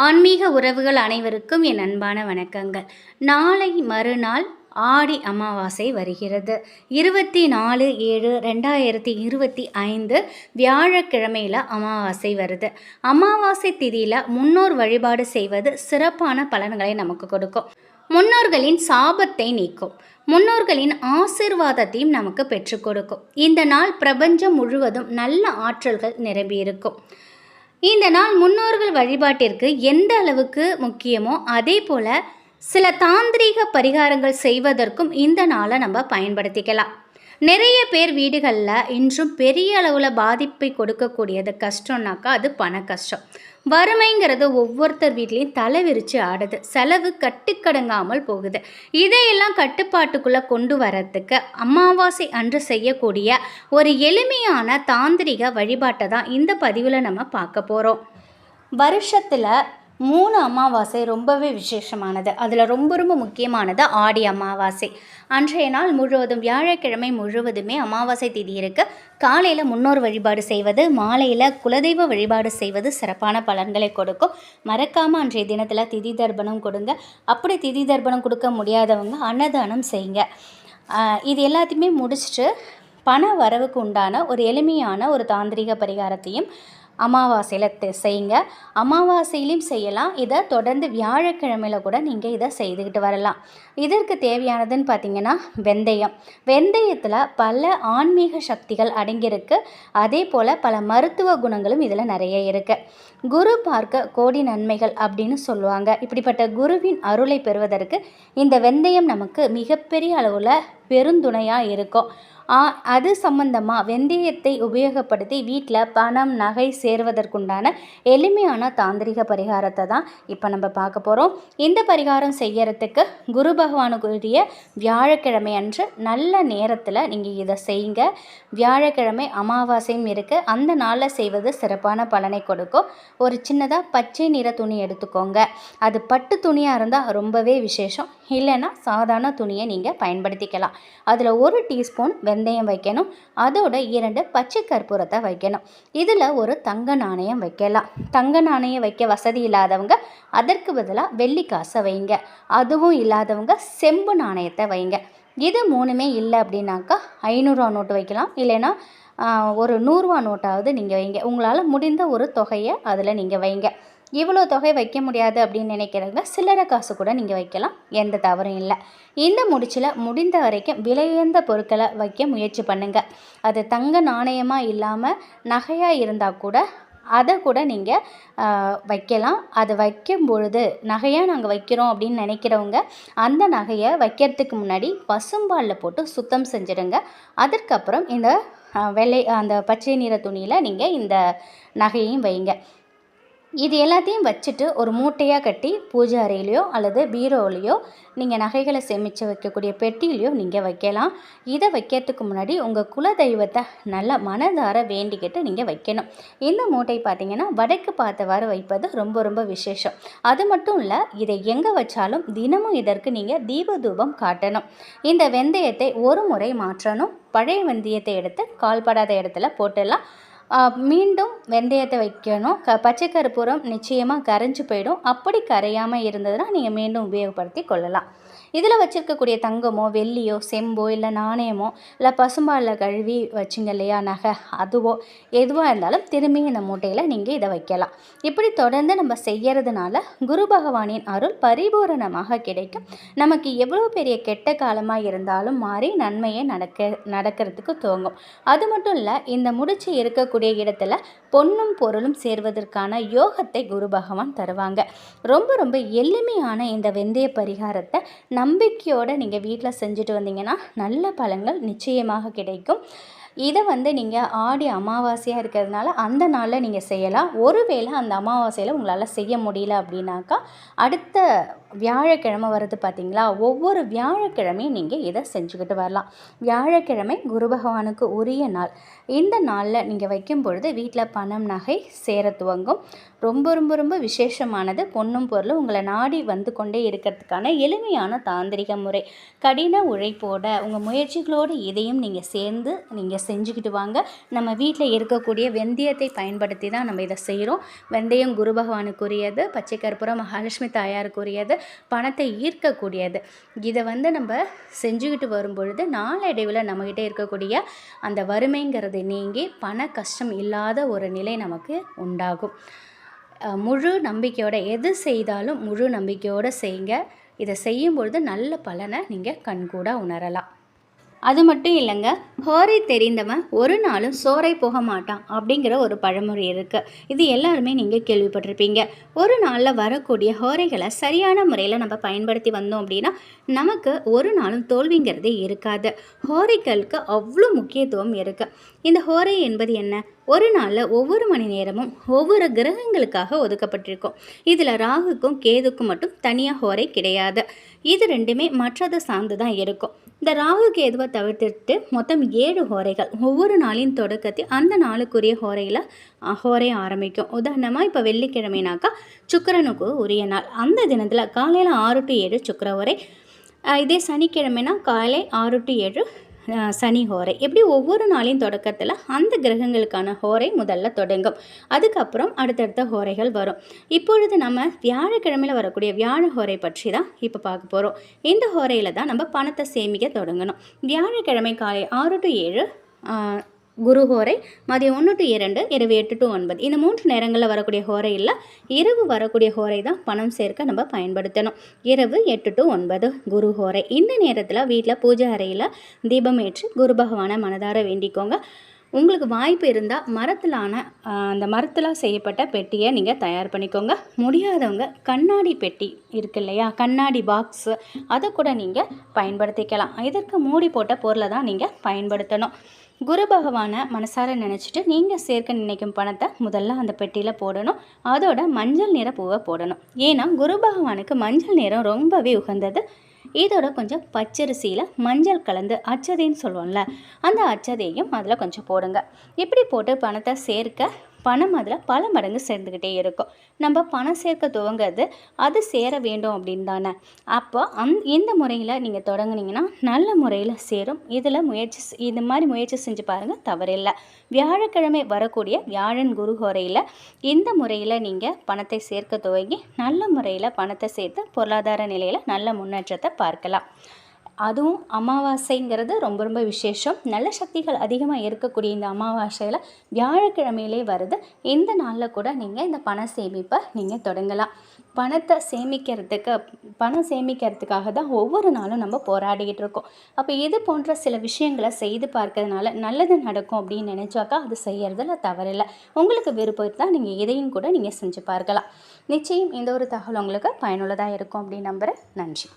ஆன்மீக உறவுகள் அனைவருக்கும் என் அன்பான வணக்கங்கள். நாளை மறுநாள் ஆடி அமாவாசை வருகிறது. 24/7/2025 வியாழக்கிழமையில் அமாவாசை வருது. அமாவாசை திதியில் முன்னோர் வழிபாடு செய்வது சிறப்பான பலன்களை நமக்கு கொடுக்கும். முன்னோர்களின் சாபத்தை நீக்கும். முன்னோர்களின் ஆசீர்வாதத்தையும் நமக்கு பெற்றுக் கொடுக்கும். இந்த நாள் பிரபஞ்சம் முழுவதும் நல்ல ஆற்றல்கள் நிரம்பியிருக்கும். இந்த நாள் முன்னோர்கள் வழிபாட்டிற்கு எந்த அளவுக்கு முக்கியமோ அதே போல் சில தாந்திரீக பரிகாரங்கள் செய்வதற்கும் இந்த நாளை நம்ம பயன்படுத்திக்கலாம். நிறைய பேர் வீடுகளில் இன்றும் பெரிய அளவில் பாதிப்பை கொடுக்கக்கூடியது கஷ்டம்னாக்கா அது பண கஷ்டம். வறுமைங்கிறது ஒவ்வொருத்தர் வீட்லேயும் தலை விரித்து ஆடுது. செலவு கட்டுக்கடங்காமல் போகுது. இதையெல்லாம் கட்டுப்பாட்டுக்குள்ளே கொண்டு வரத்துக்கு அமாவாசை அன்று செய்யக்கூடிய ஒரு எளிமையான தாந்திரிக வழிபாட்டை தான் இந்த பதிவில் நம்ம பார்க்க போகிறோம். வருஷத்தில் 3 அமாவாசை ரொம்பவே விசேஷமானது. அதில் ரொம்ப முக்கியமானது ஆடி அமாவாசை. அன்றைய நாள் முழுவதும் வியாழக்கிழமை முழுவதுமே அமாவாசை திதி இருக்குது. காலையில் முன்னோர் வழிபாடு செய்வது, மாலையில் குலதெய்வ வழிபாடு செய்வது சிறப்பான பலன்களை கொடுக்கும். மறக்காமல் அன்றைய தினத்தில் திதி தர்ப்பணம் கொடுங்க. அப்படி திதி தர்ப்பணம் கொடுக்க முடியாதவங்க அன்னதானம் செய்யுங்க. இது எல்லாத்தையுமே முடிச்சுட்டு பண வரவுக்கு உண்டான ஒரு எளிமையான ஒரு தாந்திரிக பரிகாரத்தையும் அமாவாசையில் செய்யுங்க. அமாவாசையிலையும் செய்யலாம். இதை தொடர்ந்து வியாழக்கிழமையில் கூட நீங்கள் இதை செய்துக்கிட்டு வரலாம். இதற்கு தேவையானதுன்னு பார்த்திங்கன்னா வெந்தயம். வெந்தயத்தில் பல ஆன்மீக சக்திகள் அடங்கியிருக்கு. அதே போல் பல மருத்துவ குணங்களும் இதில் நிறைய இருக்குது. குரு பார்க்க கோடி நன்மைகள் அப்படின்னு சொல்லுவாங்க. இப்படிப்பட்ட குருவின் அருளை பெறுவதற்கு இந்த வெந்தயம் நமக்கு மிகப்பெரிய அளவில் பெருந்துணையாக இருக்கும். அது சம்பந்தமாக வெந்தயத்தை உபயோகப்படுத்தி வீட்டில் பணம் நகை சேர்வதற்குண்டான எளிமையான தாந்திரிக பரிகாரத்தை தான் இப்போ நம்ம பார்க்க போகிறோம். இந்த பரிகாரம் செய்யறதுக்கு குரு பகவானுக்குரிய வியாழக்கிழமை அன்று நல்ல நேரத்தில் நீங்கள் இதை செய்யுங்க. வியாழக்கிழமை அமாவாசையும் இருக்குது. அந்த நாளில் செய்வது சிறப்பான பலனை கொடுக்கும். ஒரு சின்னதாக பச்சை நிற துணி எடுத்துக்கோங்க. அது பட்டு துணியாக இருந்தால் ரொம்பவே விசேஷம். இல்லைன்னா சாதாரண துணியை நீங்கள் பயன்படுத்திக்கலாம். அதில் 1 டீஸ்பூன் வெந்தயம் வைக்கணும். அதோட 2 பச்சை கற்பூரத்தை வைக்கணும். இதில் ஒரு தங்க நாணயம் வைக்கலாம். தங்க நாணயம் வைக்க வசதி இல்லாதவங்க அதற்கு பதிலாக வெள்ளி காசை வைங்க. அதுவும் இல்லாதவங்க செம்பு நாணயத்தை வைங்க. இது 3மே இல்லை அப்படின்னாக்கா 500 ரூபா நோட்டு வைக்கலாம். இல்லைன்னா ஒரு 100 ரூபா நோட்டாவது நீங்கள் வைங்க. உங்களால் முடிந்த ஒரு தொகையை அதில் நீங்கள் வைங்க. இவ்வளோ தொகை வைக்க முடியாது அப்படின்னு நினைக்கிறவங்க சில்லறை காசு கூட நீங்கள் வைக்கலாம். எந்த தவறும் இல்லை. இந்த முடிச்சில் முடிந்த வரைக்கும் விலையுயர்ந்த பொருட்களை வைக்க முயற்சி பண்ணுங்கள். அது தங்க நாணயமாக இல்லாமல் நகையாக இருந்தால் கூட அதை கூட நீங்கள் வைக்கலாம். அது வைக்கும் பொழுது நகையாக நாங்கள் வைக்கிறோம் அப்படின்னு நினைக்கிறவங்க அந்த நகையை வைக்கிறதுக்கு முன்னாடி பசும்பாலில் போட்டு சுத்தம் செஞ்சிடுங்க. அதற்கப்புறம் இந்த அந்த பச்சை நிற துணியில் நீங்கள் இந்த நகையையும் வைங்க. இது எல்லாத்தையும் வச்சுட்டு ஒரு மூட்டையாக கட்டி பூஜை அறையிலையோ அல்லது பீரோலையோ நீங்கள் நகைகளை சேமித்து வைக்கக்கூடிய பெட்டியிலையோ நீங்கள் வைக்கலாம். இதை வைக்கிறதுக்கு முன்னாடி உங்கள் குலதெய்வத்தை நல்லா மனதார வேண்டிக்கிட்டு நீங்கள் வைக்கணும். இந்த மூட்டை பார்த்திங்கன்னா வடக்கு பார்த்தவாறு வைப்பது ரொம்ப விசேஷம். அது மட்டும் இல்லை, இதை எங்கே வச்சாலும் தினமும் இதற்கு நீங்கள் தீபதூபம் காட்டணும். இந்த வெந்தயத்தை ஒரு முறை மாற்றணும். பழைய வெந்தயத்தை எடுத்து கால்படாத இடத்துல போட்டுடலாம். மீண்டும் வெந்தயத்தை வைக்கணும். பச்சை கற்பூரம் நிச்சயமாக கரைஞ்சி போயிடும். அப்படி கரையாமல் இருந்ததுன்னா நீங்கள் மீண்டும் உபயோகப்படுத்தி கொள்ளலாம். இதில் வச்சுருக்கக்கூடிய தங்கமோ வெள்ளியோ செம்போ இல்லை நாணயமோ இல்லை பசும்பாலில் கழுவி வச்சிங்க இல்லையா நகை, அதுவோ எதுவாக இருந்தாலும் திரும்பி இந்த மூட்டையில் நீங்கள் இதை வைக்கலாம். இப்படி தொடர்ந்து நம்ம செய்யறதுனால குரு பகவானின் அருள் பரிபூரணமாக கிடைக்கும். நமக்கு எவ்வளோ பெரிய கெட்ட காலமாக இருந்தாலும் மாறி நன்மையை நடக்கிறதுக்கு துவங்கும். அது மட்டும் இல்லை, இந்த முடிச்சு இருக்கக்கூடிய இடத்துல பொன்னும் பொருளும் சேர்வதற்கான யோகத்தை குரு பகவான் தருவாங்க. ரொம்ப எளிமையான இந்த வெந்தய பரிகாரத்தை நம்பிக்கையோடு நீங்கள் வீட்டில் செஞ்சுட்டு வந்தீங்கன்னா நல்ல பலன்கள் நிச்சயமாக கிடைக்கும். இதை நீங்கள் ஆடி அமாவாசையாக இருக்கிறதுனால அந்த நாளில் நீங்கள் செய்யலாம். ஒருவேளை அந்த அமாவாசையில் உங்களால் செய்ய முடியல அப்படின்னாக்கா அடுத்த வியாழக்கிழமை வருது பார்த்தீங்களா, ஒவ்வொரு வியாழக்கிழமையும் நீங்கள் இதை செஞ்சுக்கிட்டு வரலாம். வியாழக்கிழமை குரு பகவானுக்கு உரிய நாள். இந்த நாளில் நீங்கள் வைக்கும் பொழுது வீட்டில் பணம் நகை சேர துவங்கும். ரொம்ப ரொம்ப ரொம்ப விசேஷமானது. பொன்னும் பொருளும் உங்களை நாடி வந்து கொண்டே இருக்கிறதுக்கான எளிமையான தாந்திரிக முறை. கடின உழைப்போட உங்கள் முயற்சிகளோடு இதையும் நீங்கள் சேர்ந்து நீங்கள் செஞ்சுக்கிட்டு வாங்க. நம்ம வீட்டில் இருக்கக்கூடிய வெந்தயத்தை பயன்படுத்தி தான் நம்ம இதை செய்கிறோம். வெந்தயம் குரு பகவானுக்குரியது, பச்சை கற்பூரம் மகாலட்சுமி தாயாருக்குரியது, பணத்தை ஈர்க்கக்கூடியது. இதை நம்ம செஞ்சுக்கிட்டு வரும்பொழுது நாளடைவில் நம்மகிட்ட இருக்கக்கூடிய அந்த வறுமைங்கிறது நீங்கி பண கஷ்டம் இல்லாத ஒரு நிலை நமக்கு உண்டாகும். முழு நம்பிக்கையோட எது செய்தாலும் முழு நம்பிக்கையோடு செய்யுங்க. இதை செய்யும் பொழுது நல்ல பலனை நீங்கள் கண்கூட உணரலாம். அது மட்டும் இல்லைங்க, ஹோரை தெரிந்தவன் ஒரு நாளும் சோரை போக மாட்டான் அப்படிங்கிற ஒரு பழமொழி இருக்குது. இது எல்லாருமே நீங்கள் கேள்விப்பட்டிருப்பீங்க. ஒரு நாளில் வரக்கூடிய ஹோரைகளை சரியான முறையில் நம்ம பயன்படுத்தி வந்தோம் அப்படின்னா நமக்கு ஒரு நாளும் தோல்விங்கிறதே இருக்காது. ஹோரைகளுக்கு அவ்வளோ முக்கியத்துவம் இருக்குது. இந்த ஹோரை என்பது என்ன? ஒரு நாளில் ஒவ்வொரு மணி நேரமும் ஒவ்வொரு கிரகங்களுக்காக ஒதுக்கப்பட்டிருக்கும். இதில் ராகுக்கும் கேதுக்கும் மட்டும் தனியாக ஹோரை கிடையாது. இது ரெண்டுமே மற்றதை சார்ந்து தான் இருக்கும். இந்த ராகு கேதுவை தவிர்த்துட்டு மொத்தம் 7 ஹோரைகள் ஒவ்வொரு நாளின் தொடக்கத்தில் அந்த நாளுக்குரிய ஹோரை ஆரம்பிக்கும். உதாரணமாக இப்போ வெள்ளிக்கிழமைனாக்கா சுக்கிரனுக்கு உரிய நாள். அந்த தினத்தில் காலையில் 6 to 7 சுக்கிர ஹோரை. இதே சனிக்கிழமைனா காலை 6 to 7 சனி ஹோரை. இப்படி ஒவ்வொரு நாளின் தொடக்கத்தில் அந்த கிரகங்களுக்கான ஹோரை முதல்ல தொடங்கும். அதுக்கப்புறம் அடுத்தடுத்த ஹோரைகள் வரும். இப்பொழுது நம்ம வியாழக்கிழமையில் வரக்கூடிய வியாழ ஹோரை பற்றி தான் இப்போ பார்க்க போகிறோம். இந்த ஹோரையில் தான் நம்ம பணத்தை சேமிக்க தொடங்கணும். வியாழக்கிழமை காலை 6 to 7 குரு ஹோரை, மதியம் 1 to 2, இரவு 8 to 9. இந்த 3 நேரங்களில் வரக்கூடிய ஹோரை இல்லை. இரவு வரக்கூடிய ஹோரை தான் பணம் சேர்க்க நம்ம பயன்படுத்தணும். இரவு 8 to 9 குரு ஹோரை. இந்த நேரத்தில் வீட்டில் பூஜை அறையில் தீபம் ஏற்றி குரு பகவானை மனதார வேண்டிக்கோங்க. உங்களுக்கு வாய்ப்பு இருந்தால் அந்த மரத்தில் செய்யப்பட்ட பெட்டியை நீங்கள் தயார் பண்ணிக்கோங்க. முடியாதவங்க கண்ணாடி பெட்டி இருக்கு இல்லையா, கண்ணாடி பாக்ஸு, அதை கூட நீங்கள் பயன்படுத்திக்கலாம். இதற்கு மூடி போட்ட பொருளை தான் நீங்கள் பயன்படுத்தணும். குரு பகவானை மனசார நினச்சிட்டு நீங்கள் சேர்க்க நினைக்கும் பணத்தை முதல்ல அந்த பெட்டியில் போடணும். அதோட மஞ்சள் நிற பூவை போடணும். ஏன்னா குரு பகவானுக்கு மஞ்சள் நிறம் ரொம்பவே உகந்தது. இதோட கொஞ்சம் பச்சரிசியில் மஞ்சள் கலந்து அச்சதைன்னு சொல்லுவோம்ல, அந்த அச்சதையும் அதில் கொஞ்சம் போடுங்க. இப்படி போட்டு பணத்தை சேர்க்க பணம் அதில் பல மடங்கு சேர்ந்துக்கிட்டே இருக்கும். நம்ம பணம் சேர்க்க துவங்கிறது அது சேர வேண்டும் அப்படின்னு தானே. அப்போ இந்த முறையில் நீங்கள் தொடங்குனீங்கன்னா நல்ல முறையில் சேரும். இது மாதிரி முயற்சி செஞ்சு பாருங்கள், தவறில்லை. வியாழக்கிழமை வரக்கூடிய வியாழன் குரு ஹோரையில் இந்த முறையில் நீங்கள் பணத்தை சேர்க்க துவங்கி நல்ல முறையில் பணத்தை சேர்த்து பொருளாதார நிலையில் நல்ல முன்னேற்றத்தை பார்க்கலாம். அதுவும் அமாவாசைங்கிறது ரொம்ப ரொம்ப விசேஷம். நல்ல சக்திகள் அதிகமாக இருக்கக்கூடிய இந்த அமாவாசையில் வியாழக்கிழமையிலே வருது. இந்த நாளில் கூட நீங்கள் இந்த பண சேமிப்பை நீங்கள் தொடங்கலாம். பணம் சேமிக்கிறதுக்காக தான் ஒவ்வொரு நாளும் நம்ம போராடிக்கிட்டு இருக்கோம். அப்போ இது போன்ற சில விஷயங்களை செய்து பார்க்கறதுனால நல்லது நடக்கும் அப்படின்னு நினச்சாக்கா அது செய்யறதுல தவறில்லை. உங்களுக்கு விருப்பம் தான் நீங்கள் இதையும் கூட நீங்கள் செஞ்சு பார்க்கலாம். நிச்சயம் இந்த ஒரு தகவல் உங்களுக்கு பயனுள்ளதாக இருக்கும் அப்படின்னு நம்புகிறேன். நன்றி.